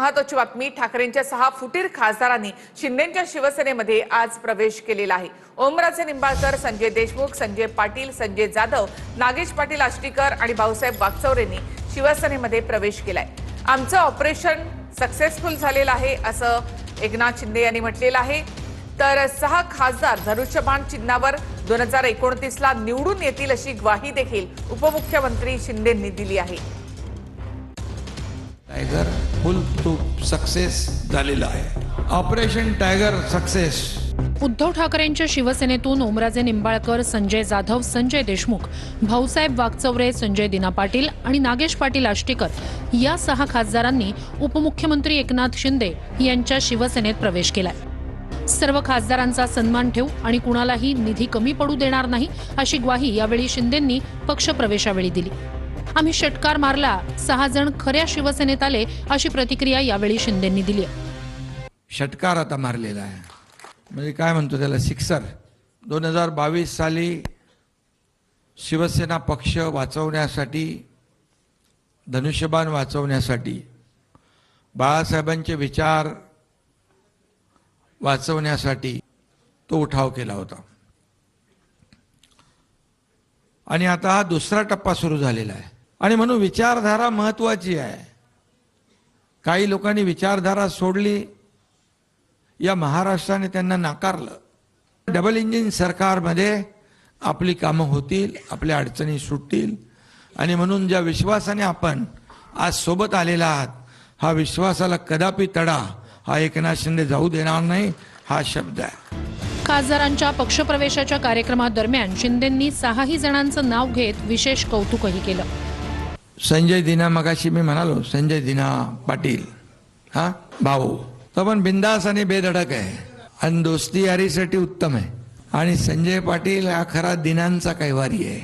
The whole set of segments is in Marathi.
महत्वाची बातमी, ठाकरेंच्या 6 फुटीर खासदारांनी शिंदेच्या शिवसेनेमध्ये आज प्रवेश केलेला आहे। ओमराजे निंबाळकर, संजय देशमुख, संजय पाटील, संजय जाधव, नागेश पाटील आष्टीकर आणि भाऊसाहेब वागचौरेंनी शिवसेनेमध्ये प्रवेश केलाय। आमचं ऑपरेशन सक्सेसफुल झालेलं आहे असं एकनाथ शिंदे यांनी म्हटलेलं आहे। तर 6 खासदार धनुष्यबाण चिन्हावर 2029 ला निवडून येतील अशी ग्वाही देखील उपमुख्यमंत्री शिंदेंनी दिली आहे। टायगर फुल प्रूफ सक्सेस झालेला आहे। Operation tiger success. उद्धव ठाकरेंच्या शिवसेनेतून ओमराजे निंबाळकर, संजय जाधव, संजय देशमुख, भाऊसाहेब वागचौरे, संजय दिना पाटील आणि नागेश पाटील आष्टीकर या 6 खासदारांनी उपमुख्यमंत्री एकनाथ शिंदे यांच्या शिवसेनेत प्रवेश केलाय। सर्व खासदारांचा सन्मान ठेवू आणि कुणालाही निधी कमी पडू देणार नाही अशी ग्वाही यावेळी शिंदेंनी पक्षप्रवेशावेळी दिली। आम्ही षटकार मारला, 6 जण खऱ्या शिवसेनेत आले अशी प्रतिक्रिया यावेळी शिंदेंनी दिली। षटकार आता मारलेला आहे, म्हणजे काय म्हणतो त्याला, सिक्सर। 2022 साली शिवसेना पक्ष वाचवण्यासाठी, धनुष्यबाण वाचवण्यासाठी, बाळासाहेबांचे विचार वाचवण्यासाठी तो उठाव केला होता आणि आता हा दुसरा टप्पा सुरू झालेला आहे। आणि म्हणून विचारधारा महत्वाची आहे। काही लोकांनी विचारधारा सोडली, या महाराष्ट्राने त्यांना नाकारलं। डबल इंजिन सरकारमध्ये आपली कामं होतील, आपल्या अडचणी सुटतील आणि म्हणून ज्या विश्वासाने आपण आज सोबत आलेला आहात, हा विश्वासाला कदापि तडा हा एकनाथ शिंदे जाऊ देणार नाही, हा शब्द आहे। खासदारांच्या पक्षप्रवेशाच्या कार्यक्रमादरम्यान शिंदेंनी 6ही जणांचं नाव घेत विशेष कौतुकही केलं। संजय दिना, मगाशी मी म्हणालो संजय दिना पाटील, हा भाऊ तो पण बिंदास आणि बेधडक आहे आणि दोस्ती यारीसाठी उत्तम आहे। आणि संजय पाटील हा खरा दिनांचा कैवारी आहे।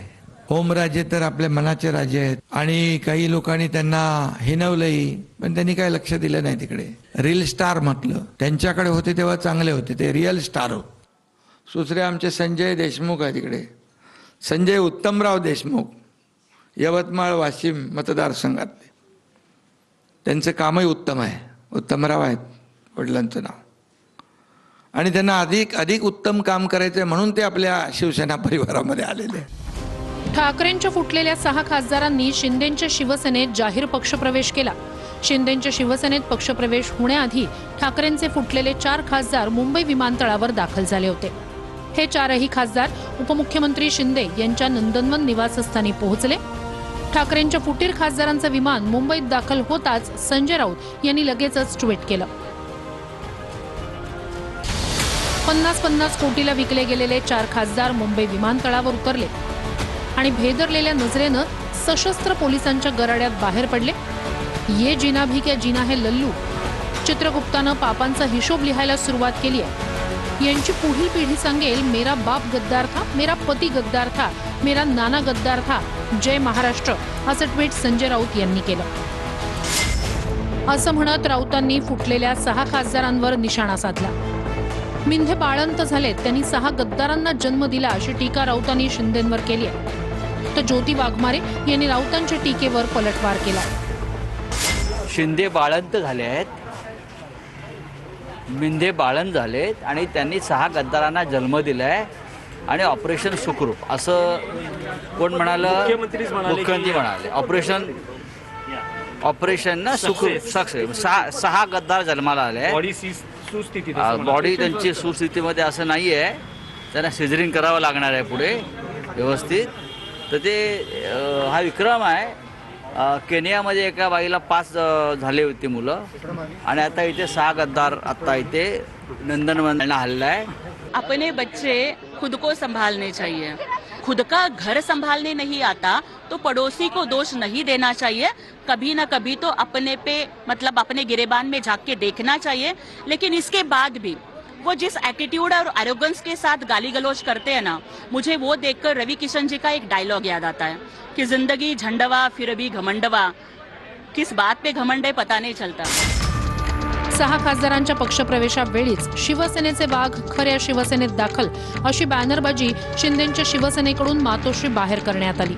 ओमराजे तर आपल्या मनाचे राजे आहेत आणि काही लोकांनी त्यांना हिनवलंही, पण त्यांनी काही लक्ष दिलं नाही तिकडे। रील स्टार म्हटलं, त्यांच्याकडे होते तेव्हा चांगले होते, ते रिअल स्टार होते। दुसरे आमचे संजय देशमुख आहे तिकडे, संजय उत्तमराव देशमुख, यवतमाळ वाशिम मतदारसंघातले, त्यांचं कामही उत्तम आहे। उत्तमराव आहेत वडिलांचं नाव, आणि त्यांना अधिक उत्तम काम करायचंय म्हणून ते आपल्या शिवसेना परिवारामध्ये आलेले। ठाकरेंच्या फुटलेल्या 6 खासदारांनी शिंदेच्या शिवसेनेत जाहीर पक्षप्रवेश केला। शिंदेच्या शिवसेनेत पक्षप्रवेश होण्याआधी ठाकरेंचे फुटलेले 4 खासदार मुंबई विमानतळावर दाखल झाले होते। हे 4ही खासदार उपमुख्यमंत्री शिंदे यांच्या नंदनवन निवासस्थानी पोहोचले। ठाकरेंच्या फुटीर खासदारांचं विमान मुंबईत दाखल होताच संजय राऊत यांनी लगेचच ट्विट केलं। 50-50 कोटीला विकले गेलेले 4 खासदार मुंबई विमानतळावर उतरले आणि भेदरलेल्या नजरेनं सशस्त्र पोलिसांच्या गराड्यात बाहेर पडले। ये जीना भी क्या जीना है लल्लू चित्रगुप्तानं पापांचा हिशोब लिहायला सुरुवात केली आहे। यांची पुढील पिढी सांगेल, मेरा बाप गद्दार था, मेरा पती गद्दार था, मेरा नाना गद्दार था, जय महाराष्ट्र असं ट्विट संजय राऊत यांनी केलं। असं म्हणत राऊतांनी फुटलेल्या 6 खासदारांवर निशाणा साधला। मिंधे बाळंत झालेत, त्यांनी 6 गद्दारांना जन्म दिला अशी टीका राऊतांनी शिंदेंवर केली आहे। तर ज्योती वाघमारे यांनी राऊतांच्या टीकेवर पलटवार केला। शिंदे बाळंत झाले आहेत, मिंधे बाळंत झालेत आणि त्यांनी 6 गद्दारांना जन्म दिलाय आणि ऑपरेशन सुखरूप असं कोण म्हणालं? मुख्यमंत्री म्हणाले ऑपरेशन ना सुखरूप सक्सेस। 6 गद्दार जन्माला आले, बॉडी त्यांची सुस्थितीमध्ये असं नाही आहे, त्यांना सिझरिंग करावं लागणार आहे पुढे व्यवस्थित। तर ते हा विक्रम आहे। केनियामध्ये एका बाईला 5 झाले होते मुलं आणि आता इथे 6 गद्दार आता इथे नंदनवन हल्ला आहे। अपने बच्चे खुद को संभालने चाहिए, खुद का घर संभालने नहीं आता तो पड़ोसी को दोष नहीं देना चाहिए। कभी ना कभी तो अपने पे मतलब अपने गिरेबान में झांक के देखना चाहिए। लेकिन इसके बाद भी वो जिस एटीट्यूड और एरोगेंस के साथ गाली गलौज करते हैं ना, मुझे वो देखकर रवि किशन जी का एक डायलॉग याद आता है कि जिंदगी झंडवा फिर भी घमंडवा, किस बात पे घमंड है पता नहीं चलता। 6 खासदारांच्या पक्षप्रवेशावेळीच शिवसेनेचे वाघ खऱ्या शिवसेनेत दाखल अशी बॅनरबाजी शिंदेच्या शिवसेनेकडून मातोश्री बाहेर करण्यात आली।